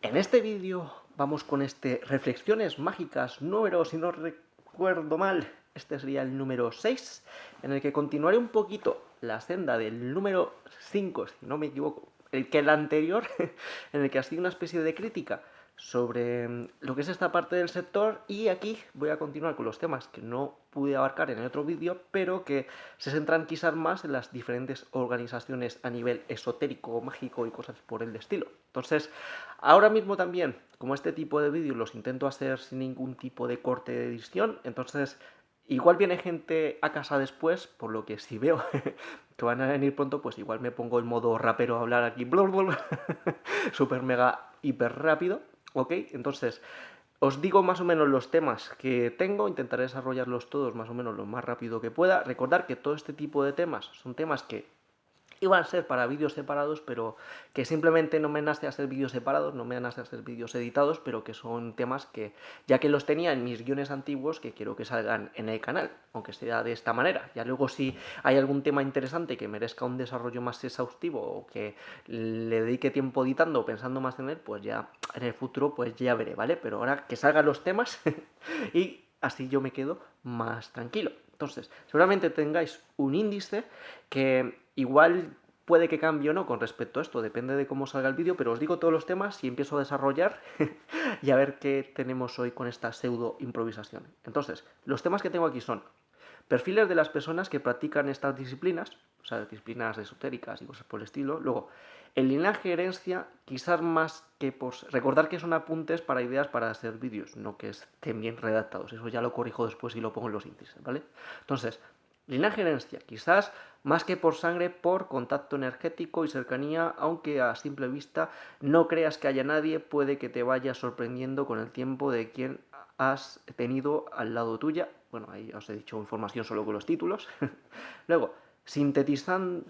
En este vídeo vamos con Reflexiones Mágicas número, si no recuerdo mal, este sería el número 6, en el que continuaré un poquito la senda del número 5, si no me equivoco, el anterior, en el que ha sido una especie de crítica sobre lo que es esta parte del sector, y aquí voy a continuar con los temas que no pude abarcar en el otro vídeo, pero que se centran quizás más en las diferentes organizaciones a nivel esotérico, mágico y cosas por el estilo. Entonces, ahora mismo también, como este tipo de vídeos los intento hacer sin ningún tipo de corte de edición, entonces igual viene gente a casa después, por lo que si veo que van a venir pronto, pues igual me pongo en modo rapero a hablar aquí, super mega hiper rápido, ¿ok? Entonces, os digo más o menos los temas que tengo, intentaré desarrollarlos todos más o menos lo más rápido que pueda. Recordar que todo este tipo de temas son temas que iban a ser para vídeos separados, pero que simplemente no me nace hacer vídeos separados, no me nace hacer vídeos editados, pero que son temas que, ya que los tenía en mis guiones antiguos, que quiero que salgan en el canal, aunque sea de esta manera. Ya luego si hay algún tema interesante que merezca un desarrollo más exhaustivo o que le dedique tiempo editando o pensando más en él, pues ya en el futuro pues ya veré, ¿vale? Pero ahora que salgan los temas y así yo me quedo más tranquilo. Entonces, seguramente tengáis un índice que igual puede que cambie o no con respecto a esto, depende de cómo salga el vídeo, pero os digo todos los temas y empiezo a desarrollar y a ver qué tenemos hoy con esta pseudo improvisación. Entonces, los temas que tengo aquí son perfiles de las personas que practican estas disciplinas, o sea, disciplinas esotéricas y cosas por el estilo. Luego, el linaje herencia, quizás más que por... Recordar que son apuntes para ideas para hacer vídeos, no que estén bien redactados. Eso ya lo corrijo después y lo pongo en los índices, ¿vale? Entonces, linaje herencia, quizás más que por sangre, por contacto energético y cercanía, aunque a simple vista no creas que haya nadie, puede que te vayas sorprendiendo con el tiempo de quien has tenido al lado tuya. Bueno, ahí os he dicho información solo con los títulos. Luego, sintetizado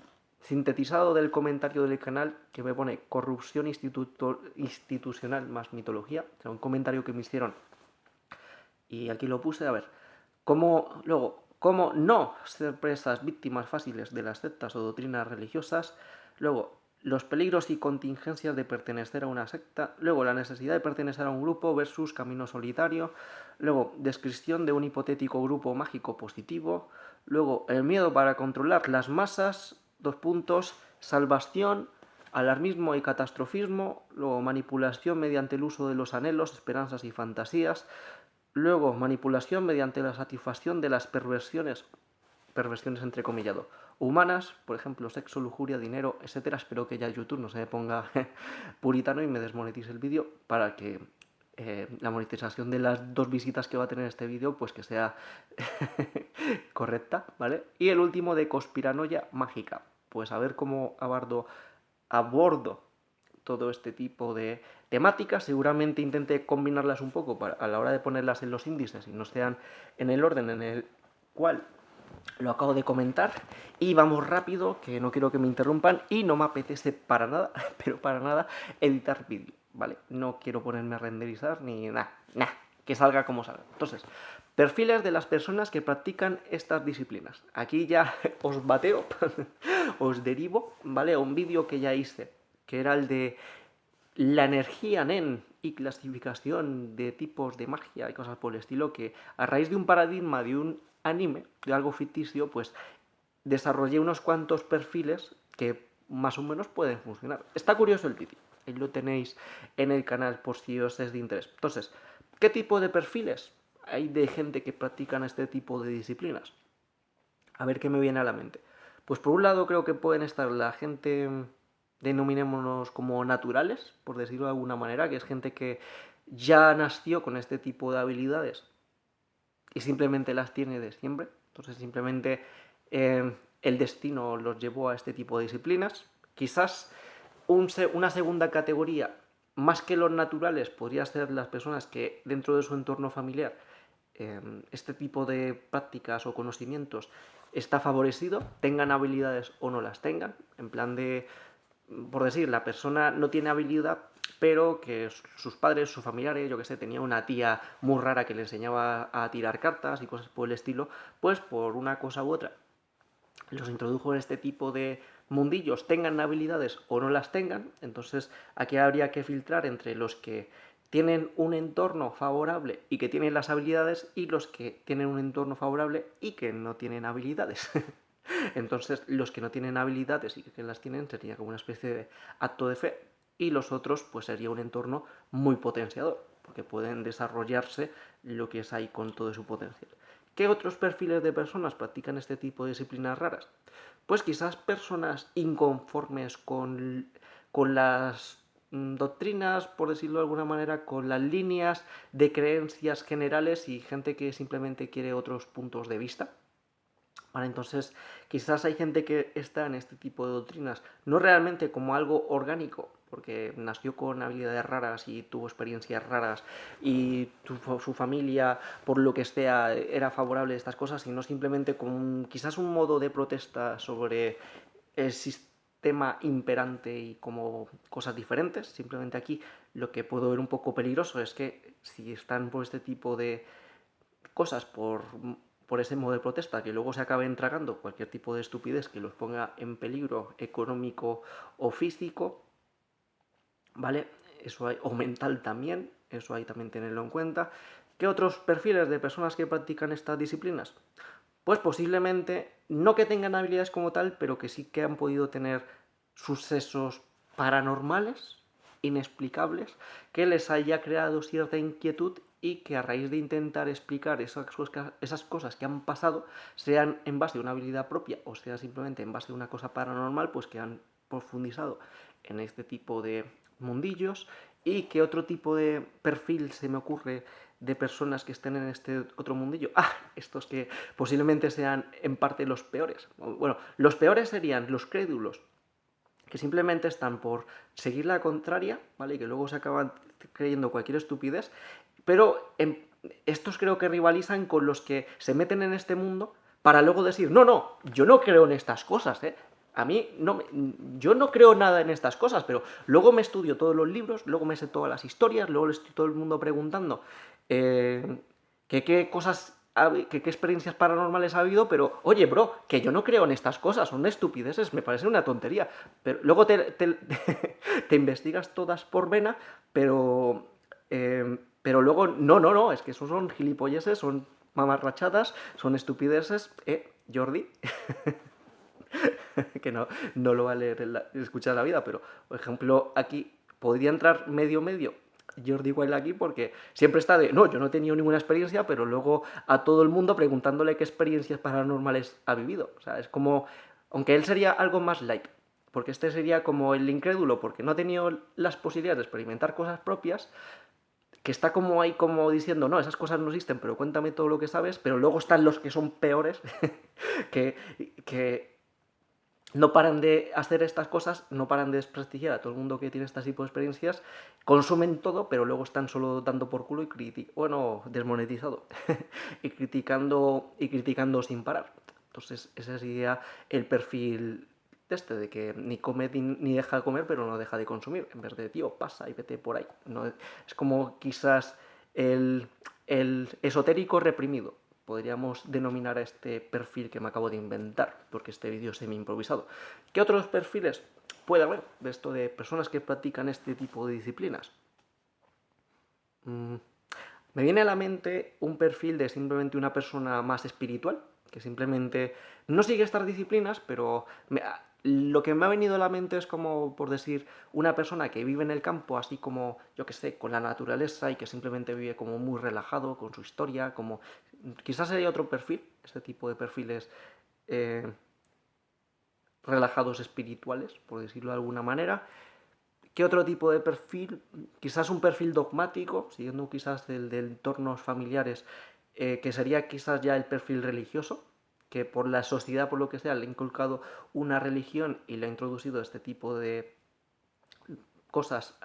del comentario del canal que me pone corrupción institucional más mitología. O sea, un comentario que me hicieron y aquí lo puse, a ver, cómo no ser presas víctimas fáciles de las sectas o doctrinas religiosas. Luego, los peligros y contingencias de pertenecer a una secta. Luego, la necesidad de pertenecer a un grupo versus camino solitario. Luego, descripción de un hipotético grupo mágico positivo. Luego, el miedo para controlar las masas. Salvación, alarmismo y catastrofismo. Luego, manipulación mediante el uso de los anhelos, esperanzas y fantasías. Luego, manipulación mediante la satisfacción de las perversiones entrecomillado, humanas, por ejemplo, sexo, lujuria, dinero, etcétera. Espero que ya YouTube no se me ponga puritano y me desmonetice el vídeo para que la monetización de las 2 visitas que va a tener este vídeo, pues que sea correcta, ¿vale? Y el último de conspiranoia mágica. Pues a ver cómo abordo todo este tipo de temáticas. Seguramente intente combinarlas un poco a la hora de ponerlas en los índices y no sean en el orden en el cual lo acabo de comentar. Y vamos rápido, que no quiero que me interrumpan y no me apetece para nada, pero para nada, editar vídeo, ¿vale? No quiero ponerme a renderizar ni nada, que salga como salga. Entonces, perfiles de las personas que practican estas disciplinas. Aquí ya os bateo, os derivo, ¿vale? A un vídeo que ya hice, que era el de la energía NEN y clasificación de tipos de magia y cosas por el estilo, que a raíz de un paradigma de un anime, de algo ficticio, pues desarrollé unos cuantos perfiles que más o menos pueden funcionar. Está curioso el vídeo, ahí lo tenéis en el canal por si os es de interés. Entonces, ¿qué tipo de perfiles hay de gente que practican este tipo de disciplinas? A ver qué me viene a la mente. Pues por un lado creo que pueden estar la gente, denominémonos como naturales, por decirlo de alguna manera, que es gente que ya nació con este tipo de habilidades y simplemente las tiene de siempre. Entonces simplemente el destino los llevó a este tipo de disciplinas. Quizás una segunda categoría, más que los naturales, podría ser las personas que dentro de su entorno familiar este tipo de prácticas o conocimientos está favorecido, tengan habilidades o no las tengan, en plan de, por decir, la persona no tiene habilidad, pero que sus padres, sus familiares, yo que sé, tenía una tía muy rara que le enseñaba a tirar cartas y cosas por el estilo, pues por una cosa u otra los introdujo en este tipo de mundillos tengan habilidades o no las tengan. Entonces aquí habría que filtrar entre los que tienen un entorno favorable y que tienen las habilidades y los que tienen un entorno favorable y que no tienen habilidades. Entonces los que no tienen habilidades y que las tienen sería como una especie de acto de fe, y los otros pues sería un entorno muy potenciador, porque pueden desarrollarse lo que es ahí con todo su potencial. ¿Qué otros perfiles de personas practican este tipo de disciplinas raras? Pues quizás personas inconformes con las doctrinas, por decirlo de alguna manera, con las líneas de creencias generales, y gente que simplemente quiere otros puntos de vista. Vale, entonces, quizás hay gente que está en este tipo de doctrinas, no realmente como algo orgánico, porque nació con habilidades raras y tuvo experiencias raras y su familia, por lo que sea, era favorable a estas cosas, sino simplemente como quizás un modo de protesta sobre el sistema imperante y como cosas diferentes. Simplemente aquí lo que puedo ver un poco peligroso es que si están por este tipo de cosas, por ese modo de protesta, que luego se acaben tragando cualquier tipo de estupidez que los ponga en peligro económico o físico, ¿vale? Eso hay, o mental también, eso hay también tenerlo en cuenta. ¿Qué otros perfiles de personas que practican estas disciplinas? Pues posiblemente no que tengan habilidades como tal, pero que sí que han podido tener sucesos paranormales, inexplicables, que les haya creado cierta inquietud y que a raíz de intentar explicar esas cosas que han pasado, sean en base a una habilidad propia o sea simplemente en base a una cosa paranormal, pues que han profundizado en este tipo de mundillos. ¿Y qué otro tipo de perfil se me ocurre de personas que estén en este otro mundillo? Estos que posiblemente sean en parte los peores. Bueno, los peores serían los crédulos, que simplemente están por seguir la contraria, ¿vale? Y que luego se acaban creyendo cualquier estupidez, pero estos creo que rivalizan con los que se meten en este mundo para luego decir, no, no, yo no creo en estas cosas, ¿eh? A mí no, yo no creo nada en estas cosas, pero luego me estudio todos los libros, luego me sé todas las historias, luego le estoy todo el mundo preguntando que qué cosas, qué experiencias paranormales ha habido, pero oye, bro, que yo no creo en estas cosas, son estupideces, me parece una tontería. Pero luego te investigas todas por vena, pero luego, no, no, no, es que esos son gilipolleces, son mamarrachadas, son estupideces, Jordi. Que no lo va a leer escuchar la vida, pero por ejemplo aquí podría entrar medio Jordi Wild aquí, porque siempre está de, no, yo no he tenido ninguna experiencia, pero luego a todo el mundo preguntándole qué experiencias paranormales ha vivido. O sea, es como, aunque él sería algo más light, porque este sería como el incrédulo, porque no ha tenido las posibilidades de experimentar cosas propias, que está como ahí como diciendo, no, esas cosas no existen, pero cuéntame todo lo que sabes. Pero luego están los que son peores, que, que no paran de hacer estas cosas, no paran de desprestigiar a todo el mundo que tiene este tipo de experiencias, consumen todo, pero luego están solo dando por culo y desmonetizado, y criticando sin parar. Entonces ese sería el perfil de que ni come ni deja de comer, pero no deja de consumir, en vez de, tío, pasa y vete por ahí. No, es como quizás el esotérico reprimido, podríamos denominar a este perfil que me acabo de inventar, porque este vídeo es semi-improvisado. ¿Qué otros perfiles puede haber de esto de personas que practican este tipo de disciplinas? Me viene a la mente un perfil de simplemente una persona más espiritual, que simplemente no sigue estas disciplinas, pero lo que me ha venido a la mente es como, por decir, una persona que vive en el campo, así como, yo que sé, con la naturaleza, y que simplemente vive como muy relajado con su historia, como quizás sería otro perfil, este tipo de perfiles eh, relajados espirituales, por decirlo de alguna manera. ¿Qué otro tipo de perfil? Quizás un perfil dogmático, siguiendo quizás de entornos familiares, que sería quizás ya el perfil religioso, que por la sociedad, por lo que sea, le ha inculcado una religión y le ha introducido este tipo de cosas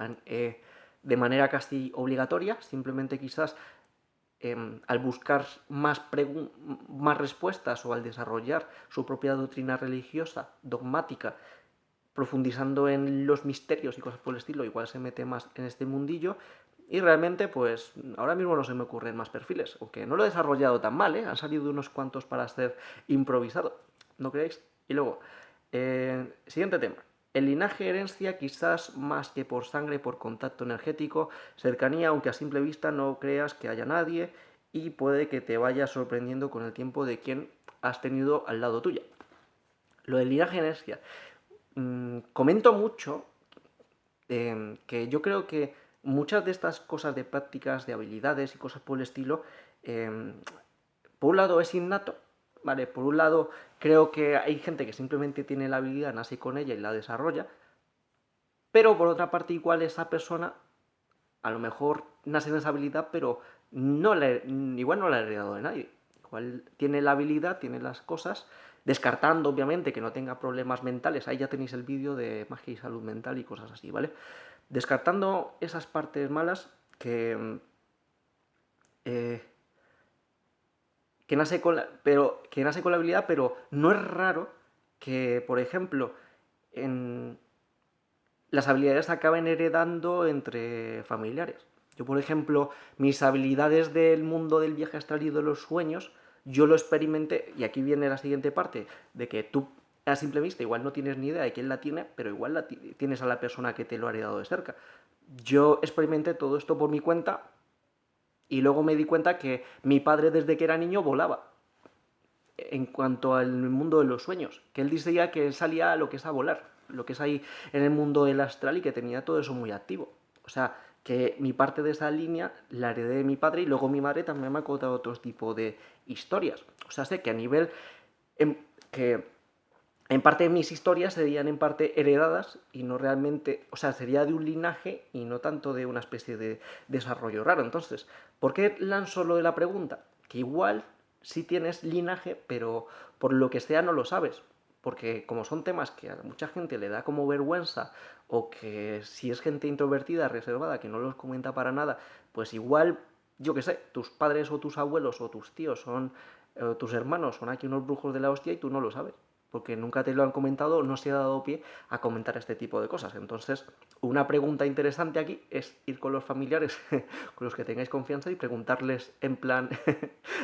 de manera casi obligatoria. Simplemente quizás al buscar más respuestas, o al desarrollar su propia doctrina religiosa, dogmática, profundizando en los misterios y cosas por el estilo, igual se mete más en este mundillo. Y realmente, pues, ahora mismo no se me ocurren más perfiles, aunque no lo he desarrollado tan mal, ¿eh? Han salido unos cuantos para ser improvisado, ¿no creéis? Y luego, Siguiente tema. El linaje herencia quizás más que por sangre, por contacto energético, cercanía, aunque a simple vista no creas que haya nadie y puede que te vayas sorprendiendo con el tiempo de quién has tenido al lado tuya. Lo del linaje herencia. Comento mucho que yo creo que muchas de estas cosas de prácticas, de habilidades y cosas por el estilo, por un lado es innato, ¿vale? Por un lado creo que hay gente que simplemente tiene la habilidad, nace con ella y la desarrolla, pero por otra parte igual esa persona a lo mejor nace en esa habilidad, pero igual no la ha heredado de nadie. Igual tiene la habilidad, tiene las cosas, descartando obviamente que no tenga problemas mentales. Ahí ya tenéis el vídeo de magia y salud mental y cosas así, ¿vale? Descartando esas partes malas eh, que nace con la habilidad, pero no es raro que, por ejemplo, las habilidades acaben heredando entre familiares. Yo, por ejemplo, mis habilidades del mundo del viaje astral y de los sueños, yo lo experimenté, y aquí viene la siguiente parte, de que tú a simple vista igual no tienes ni idea de quién la tiene, pero igual tienes a la persona que te lo ha heredado de cerca. Yo experimenté todo esto por mi cuenta y luego me di cuenta que mi padre desde que era niño volaba en cuanto al mundo de los sueños, que él decía que él salía a lo que es a volar, lo que es ahí en el mundo del astral y que tenía todo eso muy activo. O sea, que mi parte de esa línea la heredé de mi padre y luego mi madre también me ha contado otro tipo de historias. O sea, sé que a nivel que en parte mis historias serían en parte heredadas y no realmente, o sea, sería de un linaje y no tanto de una especie de desarrollo raro. Entonces, ¿por qué lanzo lo de la pregunta? Que igual sí tienes linaje, pero por lo que sea no lo sabes. Porque como son temas que a mucha gente le da como vergüenza o que si es gente introvertida, reservada, que no los comenta para nada, pues igual, yo qué sé, tus padres o tus abuelos o tus tíos son, tus hermanos son aquí unos brujos de la hostia y tú no lo sabes porque nunca te lo han comentado, no se ha dado pie a comentar este tipo de cosas. Entonces, una pregunta interesante aquí es ir con los familiares con los que tengáis confianza y preguntarles en plan,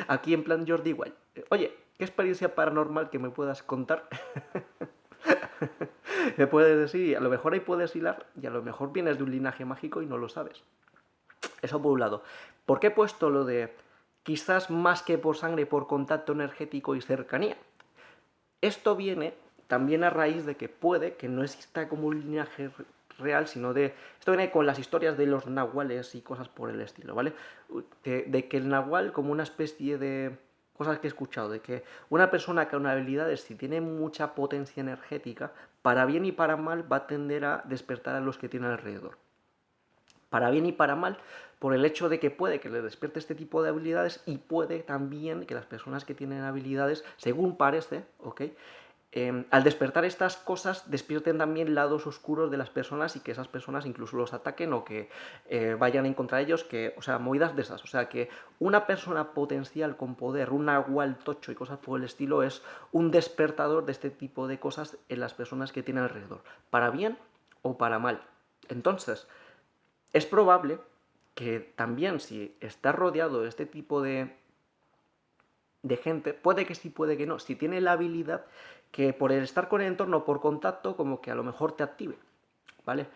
aquí en plan Jordi Wild, oye, ¿qué experiencia paranormal que me puedas contar? Me puedes decir, a lo mejor ahí puedes hilar y a lo mejor vienes de un linaje mágico y no lo sabes. Eso por un lado. ¿Por qué he puesto lo de quizás más que por sangre, por contacto energético y cercanía? Esto viene también a raíz de que puede que no exista como un linaje real, sino de... Esto viene con las historias de los nahuales y cosas por el estilo, ¿vale? De que el nahual como una especie de... Cosas que he escuchado, de que una persona con habilidades, si tiene mucha potencia energética, para bien y para mal va a tender a despertar a los que tiene alrededor. Para bien y para mal, por el hecho de que puede que le despierte este tipo de habilidades y puede también que las personas que tienen habilidades, según parece, ¿ok? Al despertar estas cosas despierten también lados oscuros de las personas y que esas personas incluso los ataquen o que vayan en contra de ellos, que, o sea, movidas de esas. O sea, que una persona potencial con poder, un nahual tocho y cosas por el estilo es un despertador de este tipo de cosas en las personas que tienen alrededor, para bien o para mal. Entonces, es probable que también si estás rodeado de este tipo de gente, puede que sí, puede que no, si tiene la habilidad que por el estar con el entorno, por contacto, como que a lo mejor te active, ¿vale?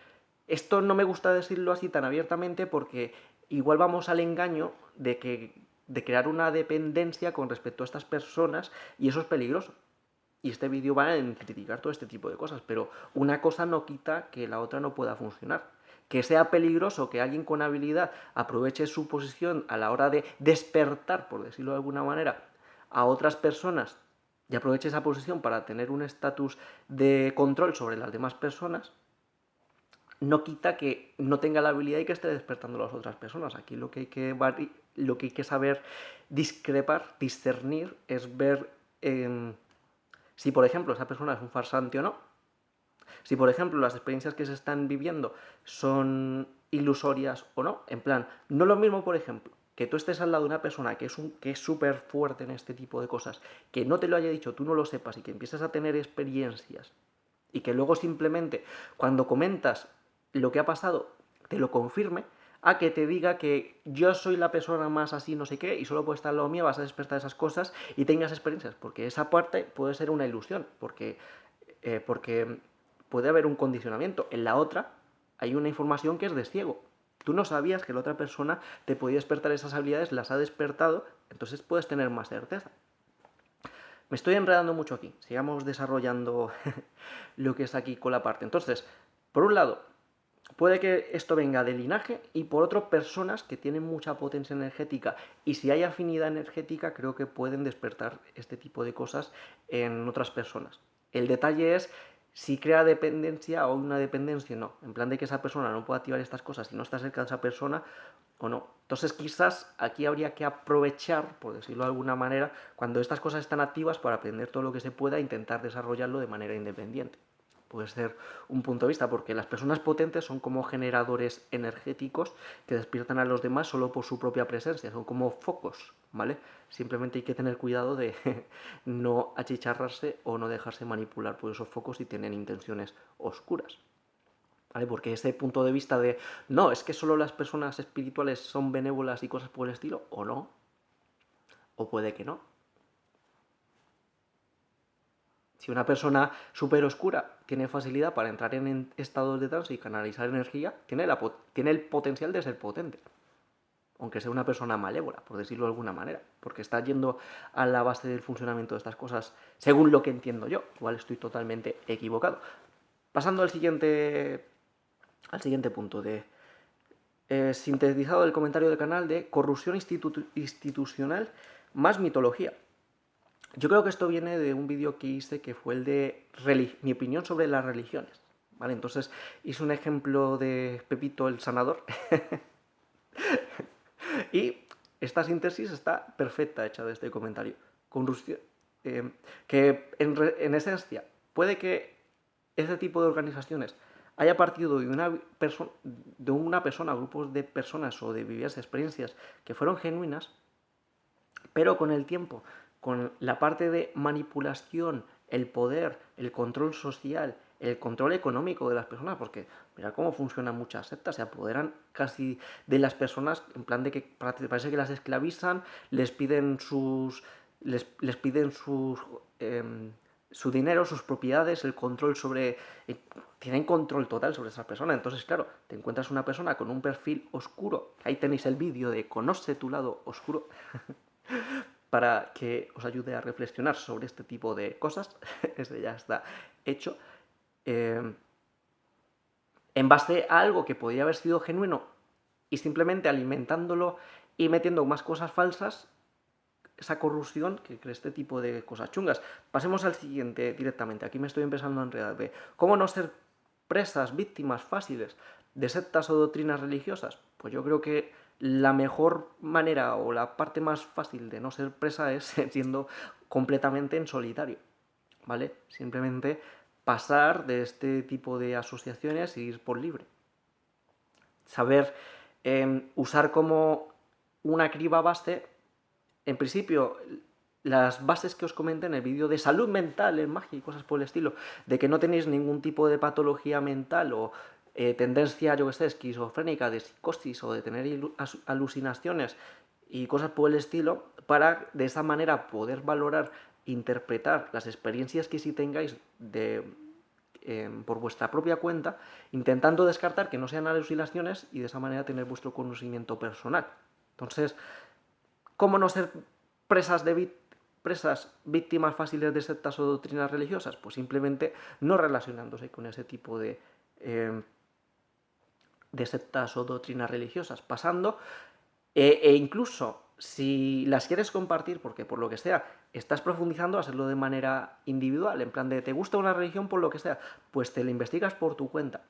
Esto no me gusta decirlo así tan abiertamente porque igual vamos al engaño de crear una dependencia con respecto a estas personas y eso es peligroso. Y este vídeo va en criticar todo este tipo de cosas, pero una cosa no quita que la otra no pueda funcionar. Que sea peligroso que alguien con habilidad aproveche su posición a la hora de despertar, por decirlo de alguna manera, a otras personas y aproveche esa posición para tener un estatus de control sobre las demás personas, no quita que no tenga la habilidad y que esté despertando a las otras personas. Aquí lo que hay que saber discrepar, discernir, es ver si, por ejemplo, esa persona es un farsante o no. Si, por ejemplo, las experiencias que se están viviendo son ilusorias o no. En plan, no es lo mismo, por ejemplo, que tú estés al lado de una persona que es súper fuerte en este tipo de cosas, que no te lo haya dicho, tú no lo sepas y que empiezas a tener experiencias y que luego simplemente cuando comentas lo que ha pasado te lo confirme, a que te diga que yo soy la persona más así no sé qué y solo por estar al lado mío vas a despertar esas cosas y tengas experiencias, porque esa parte puede ser una ilusión, porque porque puede haber un condicionamiento. En la otra hay una información que es de ciego. Tú no sabías que la otra persona te podía despertar esas habilidades, las ha despertado, entonces puedes tener más certeza. Me estoy enredando mucho aquí, sigamos desarrollando lo que es aquí con la parte. Entonces, por un lado, puede que esto venga de linaje y por otro, personas que tienen mucha potencia energética y si hay afinidad energética creo que pueden despertar este tipo de cosas en otras personas. El detalle es si crea dependencia o una dependencia no, en plan de que esa persona no pueda activar estas cosas si no está cerca de esa persona o no. Entonces quizás aquí habría que aprovechar, por decirlo de alguna manera, cuando estas cosas están activas para aprender todo lo que se pueda e intentar desarrollarlo de manera independiente. Puede ser un punto de vista, porque las personas potentes son como generadores energéticos que despiertan a los demás solo por su propia presencia, son como focos, ¿vale? Simplemente hay que tener cuidado de no achicharrarse o no dejarse manipular por esos focos si tienen intenciones oscuras, ¿vale? Porque ese punto de vista de, no, es que solo las personas espirituales son benévolas y cosas por el estilo, o no, o puede que no. Si una persona súper oscura tiene facilidad para entrar en estados de trance y canalizar energía, tiene el potencial de ser potente. Aunque sea una persona malévola, por decirlo de alguna manera. Porque está yendo a la base del funcionamiento de estas cosas, según lo que entiendo yo. Igual estoy totalmente equivocado. Pasando al siguiente punto de sintetizado del comentario del canal de corrupción institucional más mitología. Yo creo que esto viene de un vídeo que hice que fue el de mi opinión sobre las religiones. ¿Vale? Entonces hice un ejemplo de Pepito el Sanador y esta síntesis está perfecta hecha de este comentario. Corrupción, que en esencia puede que este tipo de organizaciones haya partido de una persona, grupos de personas o de vividas experiencias que fueron genuinas, pero con el tiempo, con la parte de manipulación, el poder, el control social, el control económico de las personas, porque mira cómo funcionan muchas sectas, se apoderan casi de las personas en plan de que parece que las esclavizan, les piden les piden su dinero, sus propiedades, el control sobre... tienen control total sobre esa persona. Entonces, claro, te encuentras una persona con un perfil oscuro. Ahí tenéis el vídeo de Conoce tu lado oscuro. Para que os ayude a reflexionar sobre este tipo de cosas. Ese ya está hecho. En base a algo que podría haber sido genuino y simplemente alimentándolo y metiendo más cosas falsas, esa corrupción que crea este tipo de cosas chungas. Pasemos al siguiente directamente. Aquí me estoy empezando a enredar de cómo no ser presas, víctimas fáciles de sectas o doctrinas religiosas. Pues yo creo que la mejor manera o la parte más fácil de no ser presa es siendo completamente en solitario, ¿vale? Simplemente pasar de este tipo de asociaciones e ir por libre. Saber usar como una criba base, en principio, las bases que os comenté en el vídeo de salud mental en magia y cosas por el estilo, de que no tenéis ningún tipo de patología mental o tendencia, yo que sé, esquizofrénica, de psicosis o de tener alucinaciones y cosas por el estilo, para de esa manera poder valorar, interpretar las experiencias que sí tengáis por vuestra propia cuenta, intentando descartar que no sean alucinaciones y de esa manera tener vuestro conocimiento personal. Entonces, ¿cómo no ser presas víctimas fáciles de sectas o doctrinas religiosas? Pues simplemente no relacionándose con ese tipo de sectas o doctrinas religiosas, pasando e incluso si las quieres compartir, porque por lo que sea estás profundizando, hacerlo de manera individual, en plan de te gusta una religión por lo que sea, pues te la investigas por tu cuenta,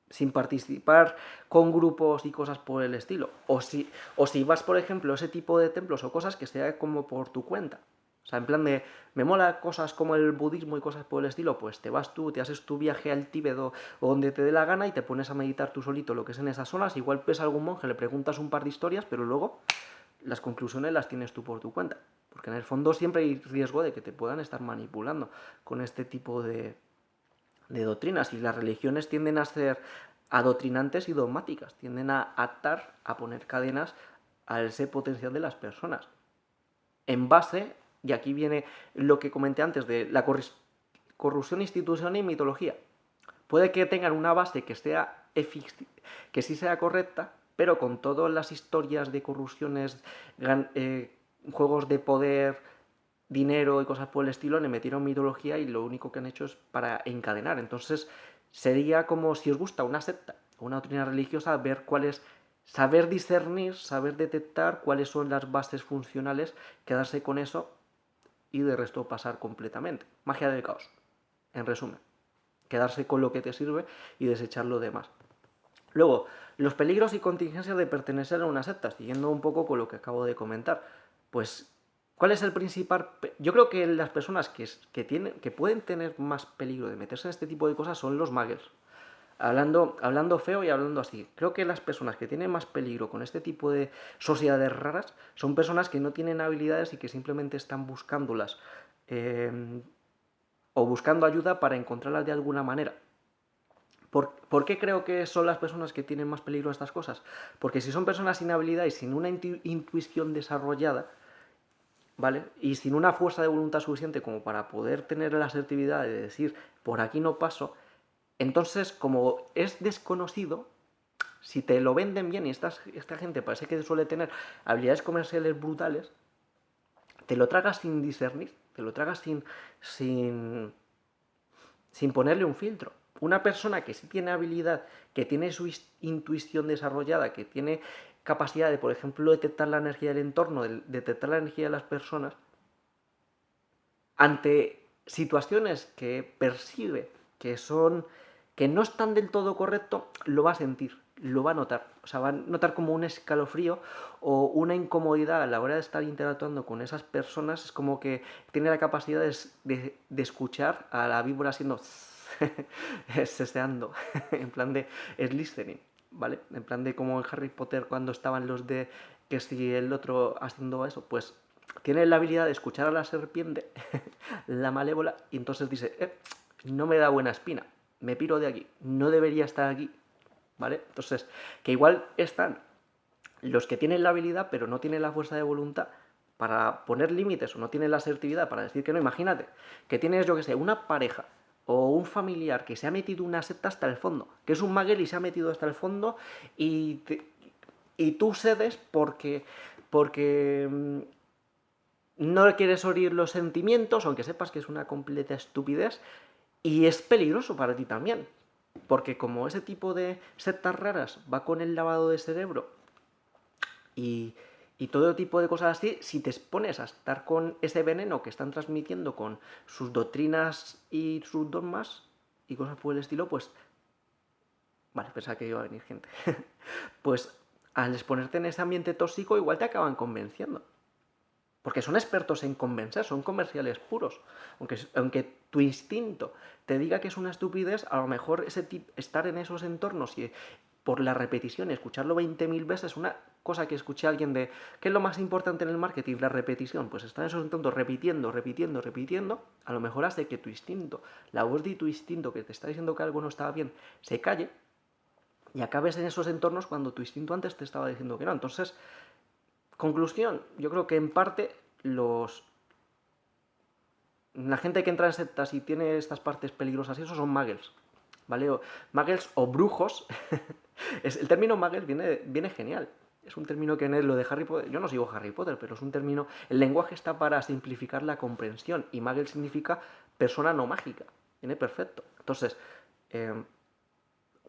sin participar con grupos y cosas por el estilo. O si vas, por ejemplo, a ese tipo de templos o cosas que sea como por tu cuenta. O sea, en plan de, me mola cosas como el budismo y cosas por el estilo, pues te vas tú, te haces tu viaje al Tíbet o donde te dé la gana y te pones a meditar tú solito lo que es en esas zonas. Igual ves a algún monje, le preguntas un par de historias, pero luego las conclusiones las tienes tú por tu cuenta. Porque en el fondo siempre hay riesgo de que te puedan estar manipulando con este tipo de doctrinas. Y las religiones tienden a ser adoctrinantes y dogmáticas, tienden a atar, a poner cadenas a ese potencial de las personas. En base, y aquí viene lo que comenté antes de la corrupción, institución y mitología. Puede que tengan una base que sí sea correcta, pero con todas las historias de corrupciones, juegos de poder, dinero y cosas por el estilo, le metieron mitología y lo único que han hecho es para encadenar. Entonces sería como si os gusta una secta o una doctrina religiosa, ver cuáles, saber discernir, saber detectar cuáles son las bases funcionales, quedarse con eso y de resto pasar completamente. Magia del caos, en resumen. Quedarse con lo que te sirve y desechar lo demás. Luego, los peligros y contingencias de pertenecer a una secta, siguiendo un poco con lo que acabo de comentar. Pues, ¿cuál es el principal? Yo creo que las personas que pueden tener más peligro de meterse en este tipo de cosas son los muggles. Hablando feo y hablando así. Creo que las personas que tienen más peligro con este tipo de sociedades raras son personas que no tienen habilidades y que simplemente están buscándolas. O buscando ayuda para encontrarlas de alguna manera. ¿Por qué creo que son las personas que tienen más peligro a estas cosas? Porque si son personas sin habilidad y sin una intuición desarrollada, ¿vale? Y sin una fuerza de voluntad suficiente como para poder tener la asertividad de decir, por aquí no paso, entonces, como es desconocido, si te lo venden bien y esta gente parece que suele tener habilidades comerciales brutales, te lo tragas sin discernir, te lo tragas sin ponerle un filtro. Una persona que sí tiene habilidad, que tiene su intuición desarrollada, que tiene capacidad de, por ejemplo, detectar la energía del entorno, de detectar la energía de las personas, ante situaciones que percibe que no están del todo correcto, lo va a sentir, lo va a notar. O sea, va a notar como un escalofrío o una incomodidad a la hora de estar interactuando con esas personas. Es como que tiene la capacidad de escuchar a la víbora haciendo seseando, en plan de es listening, ¿vale? En plan de como en Harry Potter cuando estaban los de que si el otro haciendo eso, pues tiene la habilidad de escuchar a la serpiente, la malévola, y entonces dice, no me da buena espina, me piro de aquí, no debería estar aquí, ¿vale? Entonces, que igual están los que tienen la habilidad, pero no tienen la fuerza de voluntad para poner límites o no tienen la asertividad para decir que no. Imagínate que tienes, yo que sé, una pareja o un familiar que se ha metido una secta hasta el fondo, que es un maguel y se ha metido hasta el fondo y tú cedes porque no quieres oír los sentimientos, aunque sepas que es una completa estupidez, y es peligroso para ti también. Porque como ese tipo de sectas raras va con el lavado de cerebro y todo tipo de cosas así, si te expones a estar con ese veneno que están transmitiendo con sus doctrinas y sus dogmas y cosas por el estilo, pues... Vale, pensaba que iba a venir gente. Pues al exponerte en ese ambiente tóxico igual te acaban convenciendo. Porque son expertos en convencer, son comerciales puros. Aunque tu instinto te diga que es una estupidez, a lo mejor estar en esos entornos y por la repetición, escucharlo 20.000 veces, una cosa que escuché a alguien de ¿qué es lo más importante en el marketing? La repetición. Pues estar en esos entornos repitiendo, a lo mejor hace que tu instinto, la voz de tu instinto que te está diciendo que algo no estaba bien, se calle y acabes en esos entornos cuando tu instinto antes te estaba diciendo que no. Entonces, conclusión, yo creo que en parte la gente que entra en sectas y tiene estas partes peligrosas, esos son muggles, ¿vale? Muggles o brujos. El término muggles viene genial. Es un término que en lo de Harry Potter, yo no sigo Harry Potter, pero es un término, el lenguaje está para simplificar la comprensión y muggle significa persona no mágica. Viene perfecto. Entonces,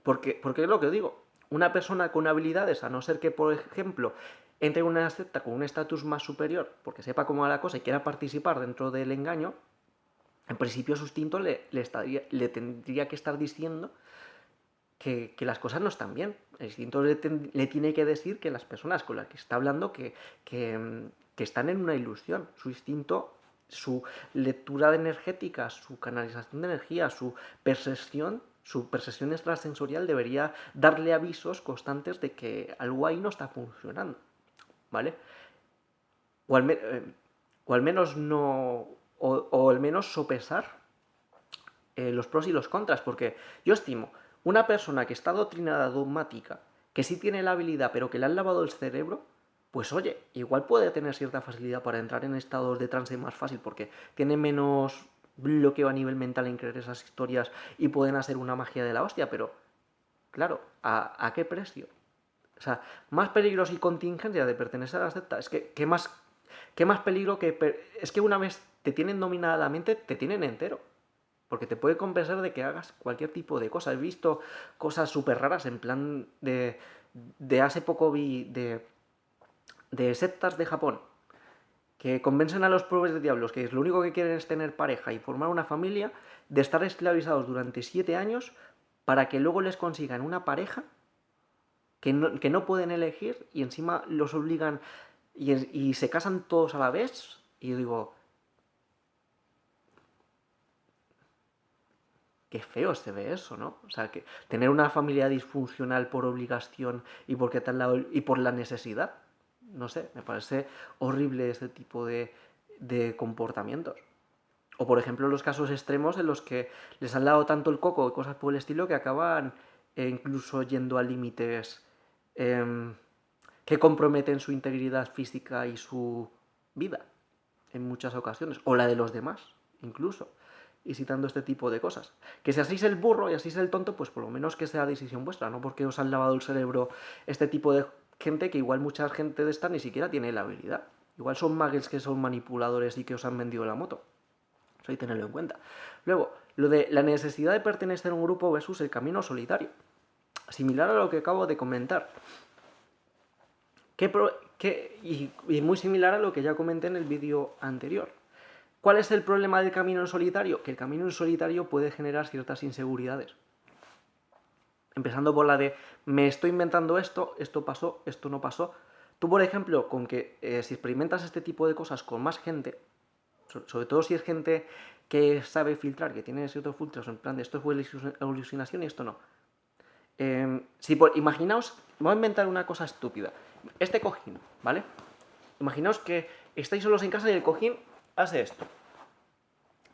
porque es lo que digo, una persona con habilidades, a no ser que, por ejemplo, entre en una secta con un estatus más superior, porque sepa cómo va la cosa y quiera participar dentro del engaño, en principio su instinto le tendría que estar diciendo que las cosas no están bien. El instinto le tiene que decir que las personas con las que está hablando que están en una ilusión. Su instinto, su lectura energética, su canalización de energía, su percepción extrasensorial debería darle avisos constantes de que algo ahí no está funcionando, ¿vale? O al menos no... O al menos sopesar los pros y los contras, porque yo estimo una persona que está adoctrinada dogmática, que sí tiene la habilidad, pero que le han lavado el cerebro, pues oye, igual puede tener cierta facilidad para entrar en estados de trance más fácil, porque tiene menos bloqueo a nivel mental en creer esas historias y pueden hacer una magia de la hostia, pero claro, ¿a qué precio? O sea, más peligros y contingencia de pertenecer a la secta. Es que, ¿qué más peligro que... Es que una vez te tienen dominada la mente, te tienen entero. Porque te puede convencer de que hagas cualquier tipo de cosa. He visto cosas súper raras en plan de hace poco vi de sectas de Japón que convencen a los pobres de diablos que lo único que quieren es tener pareja y formar una familia, de estar esclavizados durante 7 años para que luego les consigan una pareja que no pueden elegir y encima los obligan y se casan todos a la vez. Y yo digo, qué feo se ve eso, ¿no? O sea, que tener una familia disfuncional por obligación y porque y por la necesidad, no sé, me parece horrible ese tipo de comportamientos. O por ejemplo los casos extremos en los que les han dado tanto el coco y cosas por el estilo que acaban incluso yendo a límites em, que comprometen su integridad física y su vida en muchas ocasiones, o la de los demás incluso, y citando este tipo de cosas. Que si así es el burro y así es el tonto, pues por lo menos que sea decisión vuestra, no porque os han lavado el cerebro este tipo de gente que igual mucha gente de esta ni siquiera tiene la habilidad. Igual son muggles que son manipuladores y que os han vendido la moto. Eso hay que tenerlo en cuenta. Luego, lo de la necesidad de pertenecer a un grupo versus el camino solitario. Similar a lo que acabo de comentar. Y muy similar a lo que ya comenté en el vídeo anterior. ¿Cuál es el problema del camino en solitario? Que el camino en solitario puede generar ciertas inseguridades. Empezando por la de, me estoy inventando esto pasó, esto no pasó. Tú, por ejemplo, con que si experimentas este tipo de cosas con más gente, sobre todo si es gente que sabe filtrar, que tiene ciertos filtros en plan de esto fue alucinación y esto no. Imaginaos, voy a inventar una cosa estúpida. Este cojín, ¿vale? Imaginaos que estáis solos en casa y el cojín hace esto.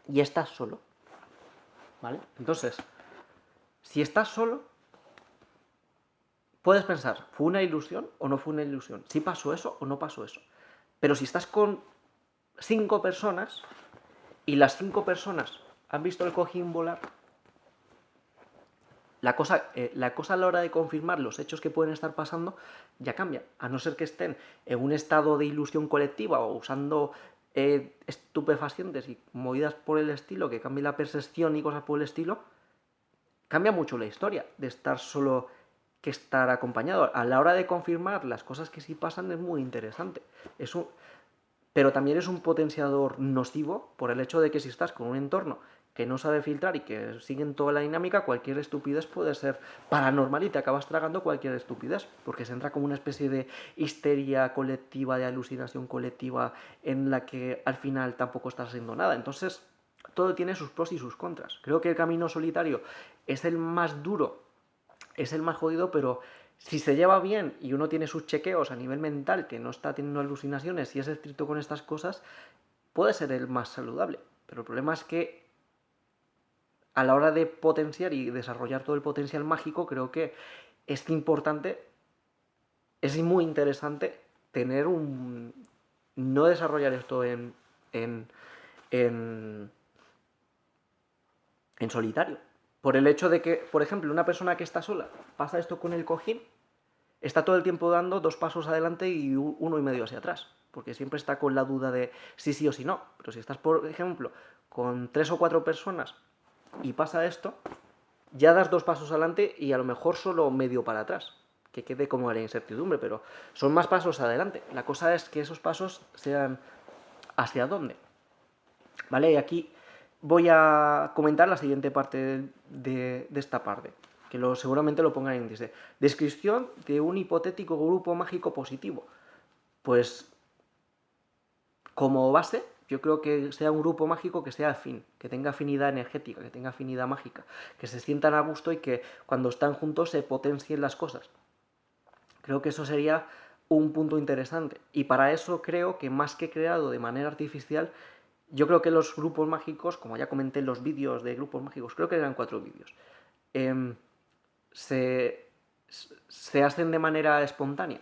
Y estás solo, ¿vale? Entonces, si estás solo, puedes pensar, ¿fue una ilusión o no fue una ilusión? ¿Sí pasó eso o no pasó eso? Pero si estás con 5 personas y las 5 personas han visto el cojín volar, la cosa a la hora de confirmar los hechos que pueden estar pasando ya cambia. A no ser que estén en un estado de ilusión colectiva o usando estupefacientes y movidas por el estilo, que cambie la percepción y cosas por el estilo, cambia mucho la historia de estar solo que estar acompañado. A la hora de confirmar las cosas que sí pasan es muy interesante. Pero también es un potenciador nocivo por el hecho de que si estás con un entorno que no sabe filtrar y que siguen toda la dinámica, cualquier estupidez puede ser paranormal y te acabas tragando cualquier estupidez, porque se entra como una especie de histeria colectiva, de alucinación colectiva, en la que al final tampoco estás haciendo nada. Entonces, todo tiene sus pros y sus contras. Creo que el camino solitario es el más duro, es el más jodido, pero si se lleva bien y uno tiene sus chequeos a nivel mental, que no está teniendo alucinaciones y es estricto con estas cosas, puede ser el más saludable. Pero el problema es que a la hora de potenciar y desarrollar todo el potencial mágico, creo que es importante, es muy interesante tener un... no desarrollar esto en, en solitario. Por el hecho de que, por ejemplo, una persona que está sola pasa esto con el cojín, está todo el tiempo dando 2 pasos adelante y 1,5 hacia atrás, porque siempre está con la duda de si sí o si no. Pero si estás, por ejemplo, con 3 o 4 personas y pasa esto, ya das 2 pasos adelante y a lo mejor solo medio para atrás, que quede como la incertidumbre, pero son más pasos adelante. La cosa es que esos pasos sean hacia dónde. ¿Vale? Y aquí voy a comentar la siguiente parte de esta parte, que seguramente lo pongan en índice. Descripción de un hipotético grupo mágico positivo. Pues como base, yo creo que sea un grupo mágico que sea afín, que tenga afinidad energética, que tenga afinidad mágica, que se sientan a gusto y que cuando están juntos se potencien las cosas. Creo que eso sería un punto interesante. Y para eso creo que más que creado de manera artificial, yo creo que los grupos mágicos, como ya comenté en los vídeos de grupos mágicos, creo que eran 4 vídeos, se, se hacen de manera espontánea.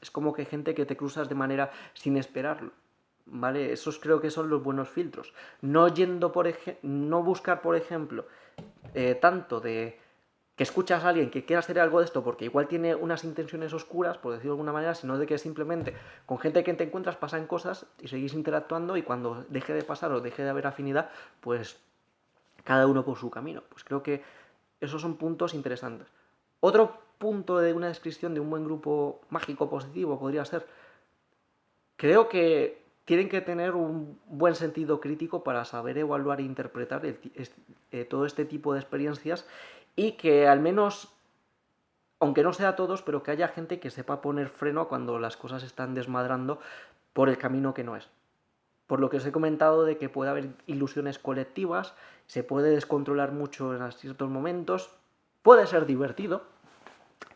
Es como que gente que te cruzas de manera sin esperarlo. ¿vale? Esos creo que son los buenos filtros. No yendo, no buscar, por ejemplo, tanto de que escuchas a alguien que quiera hacer algo de esto porque igual tiene unas intenciones oscuras, por decirlo de alguna manera, sino de que simplemente con gente que te encuentras pasan cosas y seguís interactuando y cuando deje de pasar o deje de haber afinidad, pues cada uno por su camino. Pues creo que esos son puntos interesantes. Otro punto de una descripción de un buen grupo mágico positivo podría ser, creo que tienen que tener un buen sentido crítico para saber evaluar e interpretar todo este tipo de experiencias y que al menos, aunque no sea todos, pero que haya gente que sepa poner freno cuando las cosas se están desmadrando por el camino que no es. Por lo que os he comentado de que puede haber ilusiones colectivas, se puede descontrolar mucho en ciertos momentos, puede ser divertido.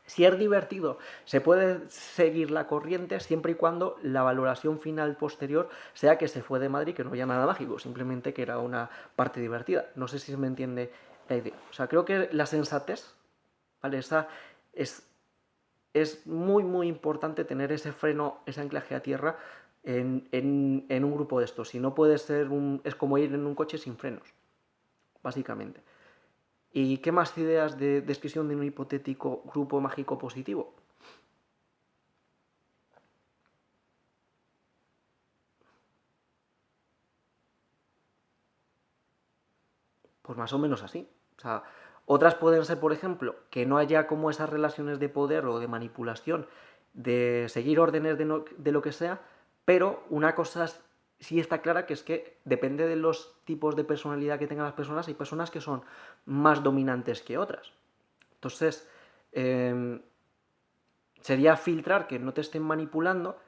Si es divertido, se puede seguir la corriente siempre y cuando la valoración final posterior sea que se fue de Madrid, que no había nada mágico, simplemente que era una parte divertida. No sé si se me entiende la idea. O sea, creo que la sensatez, ¿vale? Esa es muy, muy importante tener ese freno, ese anclaje a tierra en un grupo de estos. Si no puede ser es como ir en un coche sin frenos, básicamente. ¿Y qué más ideas de descripción de un hipotético grupo mágico positivo? Pues más o menos así. O sea, otras pueden ser, por ejemplo, que no haya como esas relaciones de poder o de manipulación, de seguir órdenes de lo que sea, pero una cosa sí está clara, que es que depende de los tipos de personalidad que tengan las personas, hay personas que son más dominantes que otras. Entonces, sería filtrar que no te estén manipulando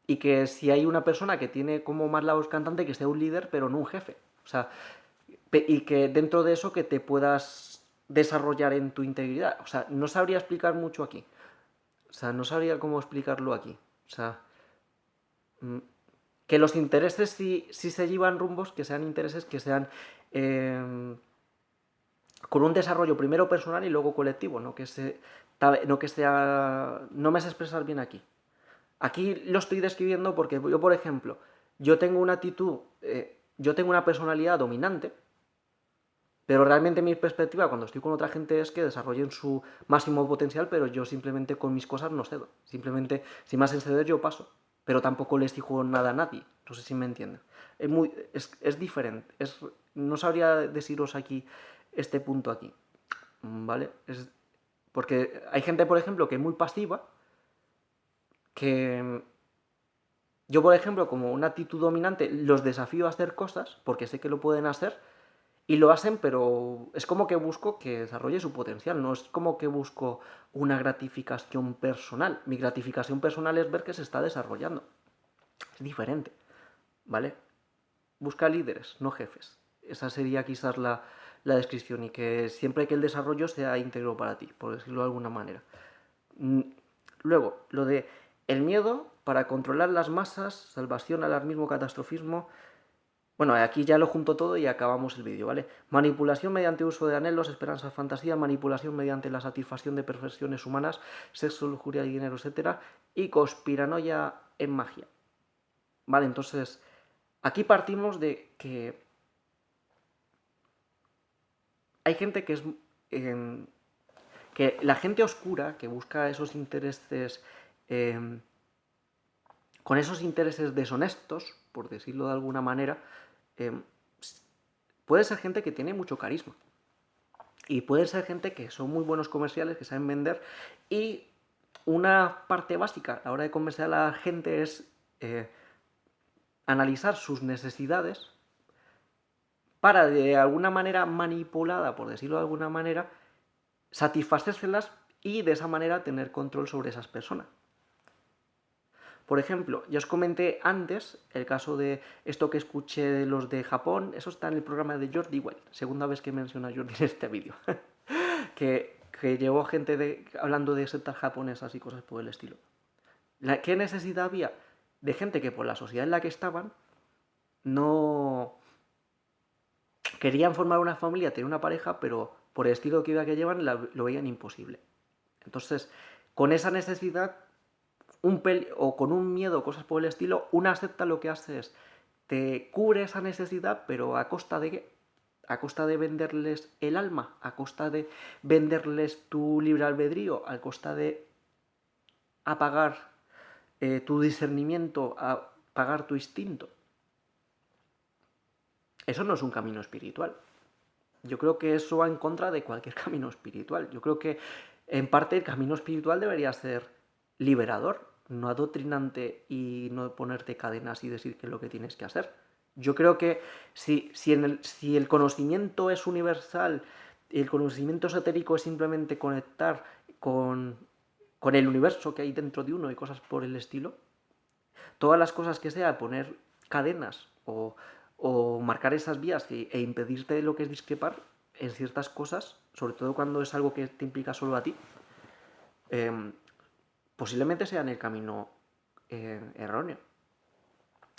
y que si hay una persona que tiene como más la voz cantante, que sea un líder, pero no un jefe. O sea, y que dentro de eso que te puedas desarrollar en tu integridad. O sea, no sabría explicar mucho aquí. O sea, no sabría cómo explicarlo aquí. O sea, que los intereses si se llevan rumbos, que sean intereses que sean con un desarrollo primero personal y luego colectivo, no que sea, no me sé expresar bien aquí. Aquí lo estoy describiendo porque yo, por ejemplo, yo tengo una actitud, yo tengo una personalidad dominante, pero realmente mi perspectiva cuando estoy con otra gente es que desarrollen su máximo potencial, pero yo simplemente con mis cosas no cedo. Simplemente, si me hacen ceder, yo paso. Pero tampoco les digo nada a nadie. No sé si me entienden. Es diferente. No sabría deciros aquí este punto aquí. ¿Vale? Porque hay gente, por ejemplo, que es muy pasiva, que yo, por ejemplo, como una actitud dominante, los desafío a hacer cosas, porque sé que lo pueden hacer, y lo hacen, pero es como que busco que desarrolle su potencial, no es como que busco una gratificación personal. Mi gratificación personal es ver que se está desarrollando. Es diferente, ¿vale? Busca líderes, no jefes. Esa sería quizás la descripción y que siempre que el desarrollo sea íntegro para ti, por decirlo de alguna manera. Luego, lo de el miedo para controlar las masas, salvación, alarmismo, catastrofismo. Bueno, aquí ya lo junto todo y acabamos el vídeo, ¿vale? Manipulación mediante uso de anhelos, esperanzas, fantasía, manipulación mediante la satisfacción de perfecciones humanas, sexo, lujuria y dinero, etc. Y conspiranoia en magia. Vale, entonces, aquí partimos de que hay gente que es... que la gente oscura que busca esos intereses... con esos intereses deshonestos, por decirlo de alguna manera, puede ser gente que tiene mucho carisma. Y puede ser gente que son muy buenos comerciales, que saben vender. Y una parte básica a la hora de convencer a la gente es analizar sus necesidades para, de alguna manera manipulada, por decirlo de alguna manera, satisfacérselas y de esa manera tener control sobre esas personas. Por ejemplo, ya os comenté antes el caso de esto que escuché de los de Japón, eso está en el programa de Jordi Wild, segunda vez que menciona Jordi en este vídeo, que llevó gente hablando de sectas japonesas y cosas por el estilo. ¿Qué necesidad había? De gente que por la sociedad en la que estaban no querían formar una familia, tener una pareja, pero por el estilo de vida que llevan lo veían imposible. Entonces, con esa necesidad o con un miedo, cosas por el estilo, una secta lo que hace es te cubre esa necesidad, pero ¿a costa de qué? A costa de venderles el alma, a costa de venderles tu libre albedrío, a costa de apagar tu discernimiento, a pagar tu instinto. Eso no es un camino espiritual. Yo creo que eso va en contra de cualquier camino espiritual. Yo creo que en parte el camino espiritual debería ser liberador, no adoctrinante y no ponerte cadenas y decir qué es lo que tienes que hacer. Yo creo que si el conocimiento es universal, el conocimiento esotérico es simplemente conectar con el universo que hay dentro de uno y cosas por el estilo, todas las cosas que sea poner cadenas o marcar esas vías e impedirte lo que es discrepar en ciertas cosas, sobre todo cuando es algo que te implica solo a ti, posiblemente sea en el camino erróneo.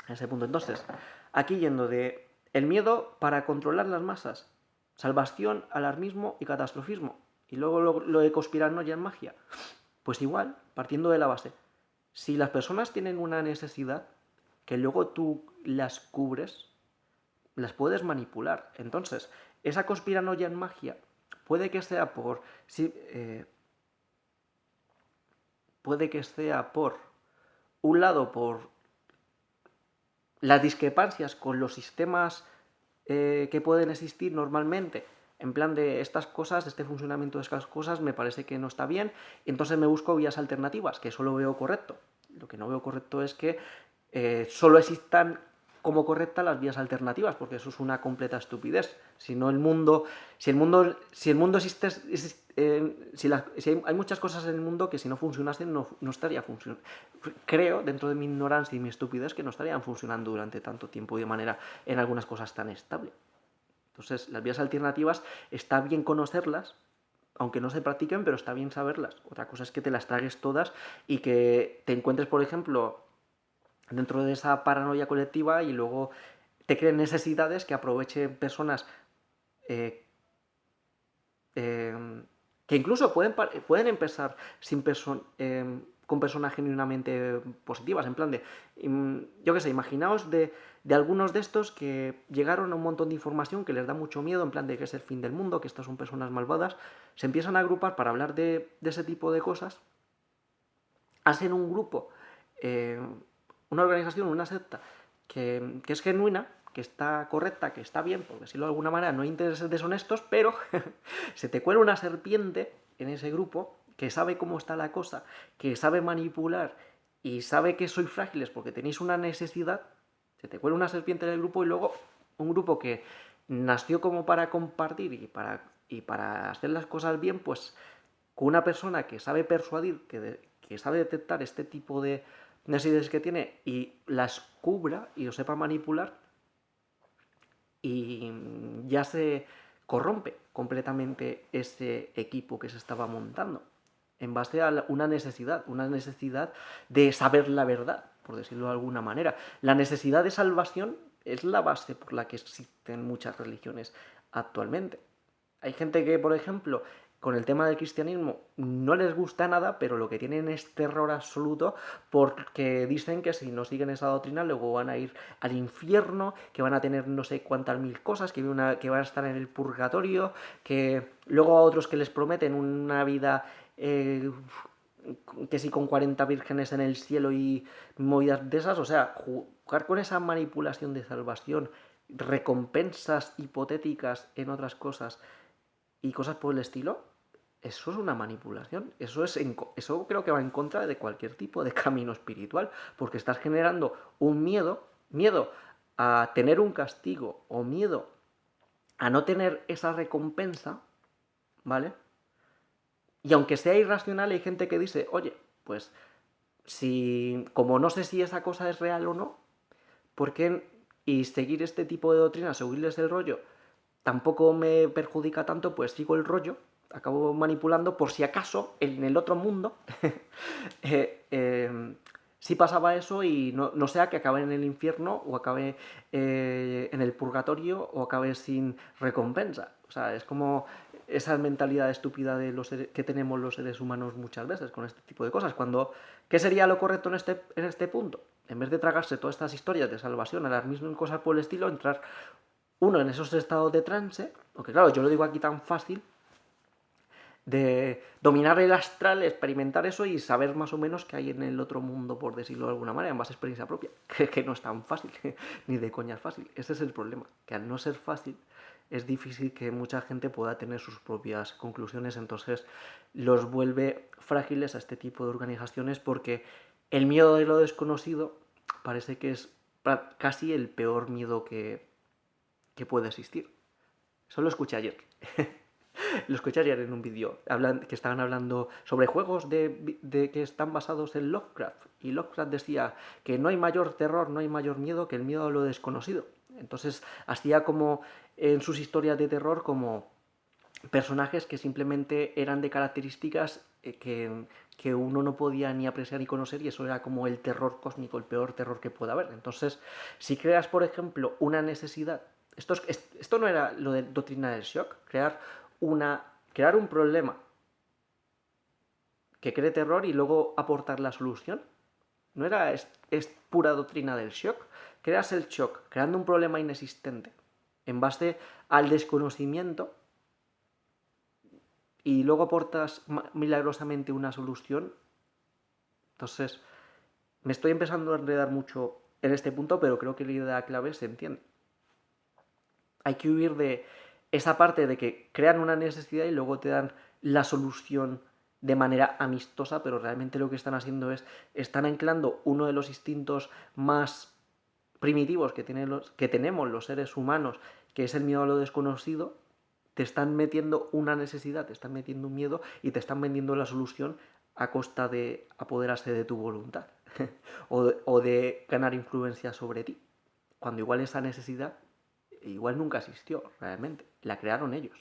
En ese punto. Entonces, aquí yendo de el miedo para controlar las masas, salvación, alarmismo y catastrofismo, y luego lo de conspiranoia en magia, pues igual, partiendo de la base, si las personas tienen una necesidad que luego tú las cubres, las puedes manipular. Entonces, esa conspiranoia en magia puede que sea por... puede que sea por un lado por las discrepancias con los sistemas que pueden existir normalmente, en plan de estas cosas, este funcionamiento de estas cosas me parece que no está bien, y entonces me busco vías alternativas, que eso lo veo correcto. Lo que no veo correcto es que solo existan como correctas las vías alternativas, porque eso es una completa estupidez. Si el mundo existe, hay muchas cosas en el mundo que si no funcionasen no estaría funcionando. Creo, dentro de mi ignorancia y mi estupidez, que no estarían funcionando durante tanto tiempo y de manera en algunas cosas tan estable. Entonces, las vías alternativas está bien conocerlas, aunque no se practiquen, pero está bien saberlas. Otra cosa es que te las tragues todas y que te encuentres, por ejemplo, dentro de esa paranoia colectiva y luego te creen necesidades que aprovechen personas que incluso pueden empezar con personas genuinamente positivas, en plan de, yo qué sé, imaginaos de algunos de estos que llegaron a un montón de información que les da mucho miedo, en plan de que es el fin del mundo, que estas son personas malvadas, se empiezan a agrupar para hablar de ese tipo de cosas, hacen un grupo, una organización, una secta que es genuina, que está correcta, que está bien, por decirlo de alguna manera, no hay intereses deshonestos, pero se te cuela una serpiente en ese grupo que sabe cómo está la cosa, que sabe manipular y sabe que sois frágiles porque tenéis una necesidad, se te cuela una serpiente en el grupo y luego un grupo que nació como para compartir y para hacer las cosas bien, pues con una persona que sabe persuadir, que sabe detectar este tipo de necesidades que tiene y las cubra y lo sepa manipular, y ya se corrompe completamente ese equipo que se estaba montando en base a una necesidad de saber la verdad, por decirlo de alguna manera. La necesidad de salvación es la base por la que existen muchas religiones actualmente. Hay gente que, por ejemplo, con el tema del cristianismo no les gusta nada, pero lo que tienen es terror absoluto porque dicen que si no siguen esa doctrina luego van a ir al infierno, que van a tener no sé cuántas mil cosas, que van a estar en el purgatorio, que luego a otros que les prometen una vida que sí con 40 vírgenes en el cielo y movidas de esas, o sea, jugar con esa manipulación de salvación, recompensas hipotéticas en otras cosas y cosas por el estilo, eso es una manipulación. Eso creo que va en contra de cualquier tipo de camino espiritual, porque estás generando un miedo a tener un castigo o miedo a no tener esa recompensa, ¿vale? Y aunque sea irracional, hay gente que dice, oye, pues como no sé si esa cosa es real o no, ¿por qué? Y seguir este tipo de doctrinas, seguirles el rollo, tampoco me perjudica tanto, pues sigo el rollo, acabo manipulando por si acaso en el otro mundo sí pasaba eso y no sea que acabe en el infierno o acabe en el purgatorio o acabe sin recompensa. O sea, es como esa mentalidad estúpida de que tenemos los seres humanos muchas veces con este tipo de cosas. ¿Qué sería lo correcto en este punto? En vez de tragarse todas estas historias de salvación, alarmismo y cosas por el estilo, entrar uno en esos estados de trance, porque claro, yo lo digo aquí tan fácil, de dominar el astral, experimentar eso y saber más o menos qué hay en el otro mundo, por decirlo de alguna manera, en base a experiencia propia, que no es tan fácil, ni de coña es fácil. Ese es el problema, que al no ser fácil es difícil que mucha gente pueda tener sus propias conclusiones, entonces los vuelve frágiles a este tipo de organizaciones porque el miedo de lo desconocido parece que es casi el peor miedo que puede existir. Eso lo escuché ayer. Lo escuché ayer en un vídeo que estaban hablando sobre juegos de que están basados en Lovecraft. Y Lovecraft decía que no hay mayor terror, no hay mayor miedo que el miedo a lo desconocido. Entonces hacía como en sus historias de terror como personajes que simplemente eran de características que uno no podía ni apreciar ni conocer, y eso era como el terror cósmico, el peor terror que pueda haber. Entonces, si creas, por ejemplo, una necesidad, esto no era lo de doctrina del shock, crear un problema que cree terror y luego aportar la solución. No era es pura doctrina del shock. Creas el shock creando un problema inexistente en base al desconocimiento y luego aportas milagrosamente una solución. Entonces, me estoy empezando a enredar mucho en este punto, pero creo que la idea clave se entiende. Hay que huir de esa parte de que crean una necesidad y luego te dan la solución de manera amistosa, pero realmente lo que están haciendo están anclando uno de los instintos más primitivos que tenemos los seres humanos, que es el miedo a lo desconocido. Te están metiendo una necesidad, te están metiendo un miedo y te están vendiendo la solución a costa de apoderarse de tu voluntad o de ganar influencia sobre ti, cuando igual esa necesidad igual nunca existió realmente, la crearon ellos.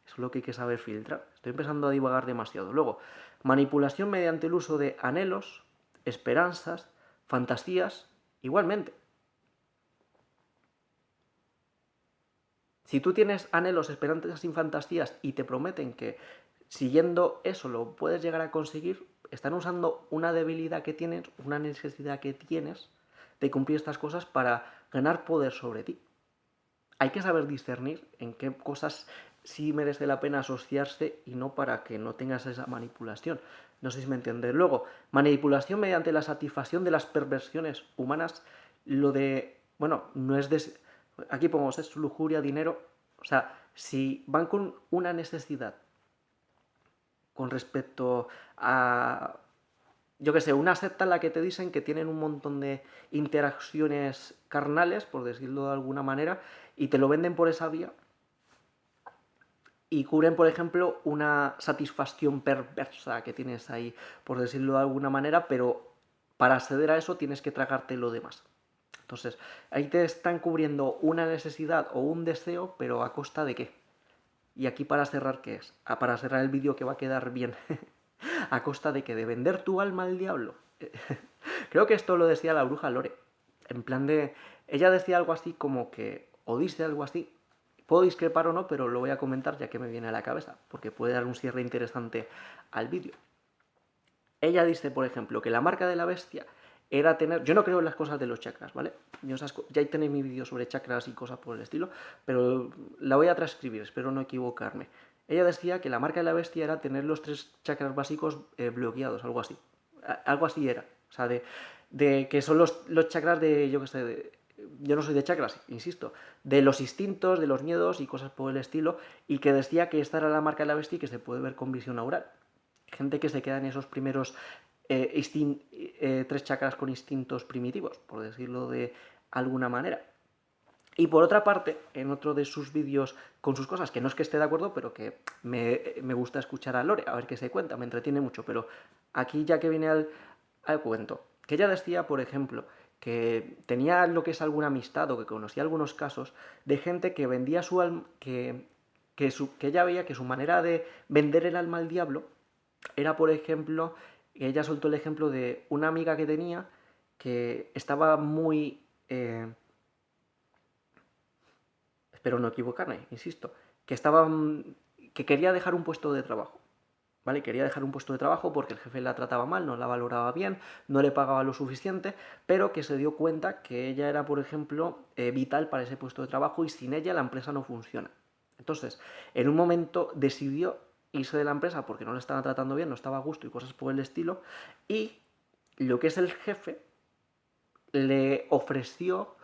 Eso es lo que hay que saber filtrar. Estoy empezando a divagar demasiado. Luego, manipulación mediante el uso de anhelos, esperanzas, fantasías, igualmente. Si tú tienes anhelos, esperanzas y fantasías y te prometen que siguiendo eso lo puedes llegar a conseguir, están usando una debilidad que tienes, una necesidad que tienes de cumplir estas cosas para ganar poder sobre ti. Hay que saber discernir en qué cosas sí merece la pena asociarse y no, para que no tengas esa manipulación. No sé si me entiendes. Luego, manipulación mediante la satisfacción de las perversiones humanas. Lo de, bueno, no es de... Aquí pongo sexo, lujuria, dinero. O sea, si van con una necesidad con respecto a, yo qué sé, una secta en la que te dicen que tienen un montón de interacciones carnales, por decirlo de alguna manera, y te lo venden por esa vía, y cubren, por ejemplo, una satisfacción perversa que tienes ahí, por decirlo de alguna manera, pero para acceder a eso tienes que tragarte lo demás. Entonces, ahí te están cubriendo una necesidad o un deseo, pero ¿a costa de qué? Y aquí, para cerrar, ¿qué es? Para cerrar el vídeo, que va a quedar bien. ¿A costa de qué? ¿De vender tu alma al diablo? Creo que esto lo decía la bruja Lore. En plan de... Ella decía algo así como que... O dice algo así. Puedo discrepar o no, pero lo voy a comentar ya que me viene a la cabeza, porque puede dar un cierre interesante al vídeo. Ella dice, por ejemplo, que la marca de la bestia era tener... Yo no creo en las cosas de los chakras, ¿vale? Ya tenéis mi vídeo sobre chakras y cosas por el estilo, pero la voy a transcribir, espero no equivocarme. Ella decía que la marca de la bestia era tener los 3 chakras básicos bloqueados, algo así. Algo así era. O sea, de que son los chakras de, yo qué sé, yo no soy de chakras, insisto, de los instintos, de los miedos y cosas por el estilo, y que decía que esta era la marca de la bestia y que se puede ver con visión aural. Gente que se queda en esos primeros 3 chakras con instintos primitivos, por decirlo de alguna manera. Y por otra parte, en otro de sus vídeos con sus cosas, que no es que esté de acuerdo, pero que me gusta escuchar a Lore, a ver qué se cuenta, me entretiene mucho, pero aquí ya que viene al cuento, que ella decía, por ejemplo, que tenía lo que es alguna amistad o que conocía algunos casos de gente que vendía su alma, que ella veía que su manera de vender el alma al diablo era, por ejemplo, ella soltó el ejemplo de una amiga que tenía que estaba muy... espero no equivocarme, insisto, que estaba que quería dejar un puesto de trabajo. ¿Vale? Quería dejar un puesto de trabajo porque el jefe la trataba mal, no la valoraba bien, no le pagaba lo suficiente, pero que se dio cuenta que ella era, por ejemplo, vital para ese puesto de trabajo y sin ella la empresa no funciona. Entonces, en un momento decidió irse de la empresa porque no le estaban tratando bien, no estaba a gusto y cosas por el estilo, y lo que es el jefe le ofreció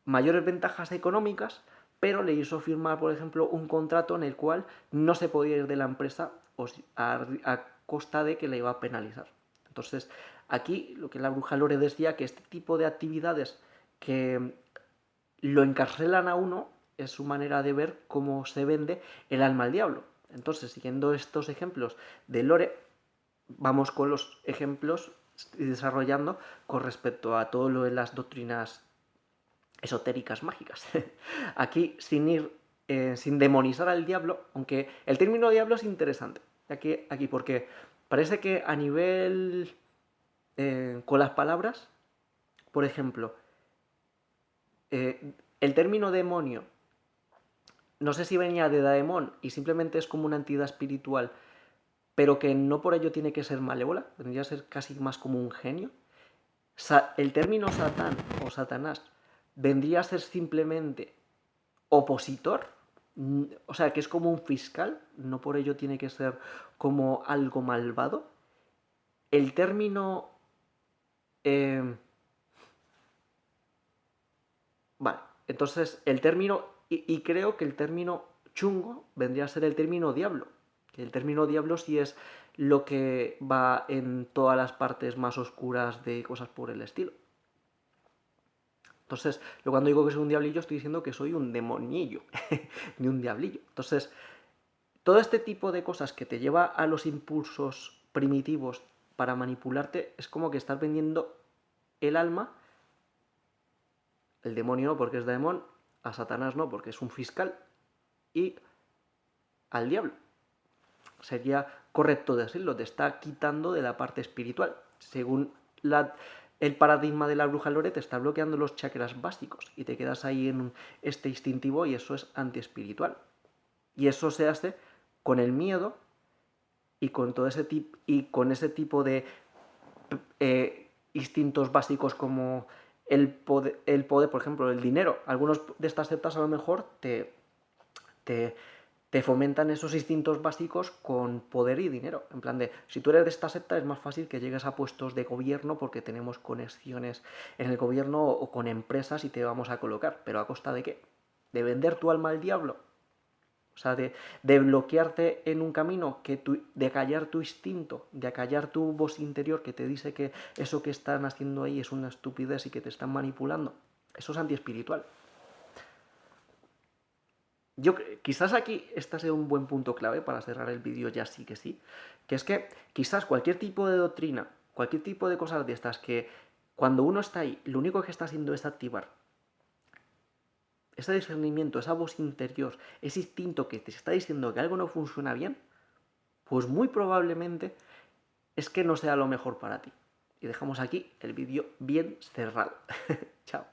mayores ventajas económicas, pero le hizo firmar, por ejemplo, un contrato en el cual no se podía ir de la empresa a costa de que le iba a penalizar. Entonces, aquí lo que la bruja Lore decía, que este tipo de actividades que lo encarcelan a uno es su manera de ver cómo se vende el alma al diablo. Entonces, siguiendo estos ejemplos de Lore, vamos con los ejemplos desarrollando con respecto a todo lo de las doctrinas esotéricas mágicas. Aquí, sin demonizar al diablo, aunque el término diablo es interesante, aquí porque parece que a nivel con las palabras, por ejemplo, el término demonio, no sé si venía de daemon y simplemente es como una entidad espiritual, pero que no por ello tiene que ser malévola, vendría a ser casi más como un genio. El término satán o satanás vendría a ser simplemente opositor, o sea, que es como un fiscal, no por ello tiene que ser como algo malvado. El término... vale, entonces el término, y creo que el término chungo vendría a ser el término diablo, que el término diablo sí es lo que va en todas las partes más oscuras de cosas por el estilo. Entonces, yo cuando digo que soy un diablillo estoy diciendo que soy un demonillo, ni un diablillo. Entonces, todo este tipo de cosas que te lleva a los impulsos primitivos para manipularte es como que estás vendiendo el alma, el demonio no porque es demon, a Satanás no porque es un fiscal y al diablo. Sería correcto decirlo, te está quitando de la parte espiritual. Según el paradigma de la bruja Lore te está bloqueando los chakras básicos y te quedas ahí en este instintivo y eso es antiespiritual. Y eso se hace con el miedo y con todo ese tipo de instintos básicos como el poder, por ejemplo, el dinero. Algunos de estas sectas a lo mejor te fomentan esos instintos básicos con poder y dinero. En plan de, si tú eres de esta secta es más fácil que llegues a puestos de gobierno porque tenemos conexiones en el gobierno o con empresas y te vamos a colocar. ¿Pero a costa de qué? ¿De vender tu alma al diablo? O sea, de bloquearte en un camino, de callar tu instinto, de acallar tu voz interior que te dice que eso que están haciendo ahí es una estupidez y que te están manipulando. Eso es antiespiritual. Quizás aquí este sea un buen punto clave para cerrar el vídeo ya sí, que es que quizás cualquier tipo de doctrina, cualquier tipo de cosas de estas que cuando uno está ahí, lo único que está haciendo es activar ese discernimiento, esa voz interior, ese instinto que te está diciendo que algo no funciona bien, pues muy probablemente es que no sea lo mejor para ti. Y dejamos aquí el vídeo bien cerrado. Chao.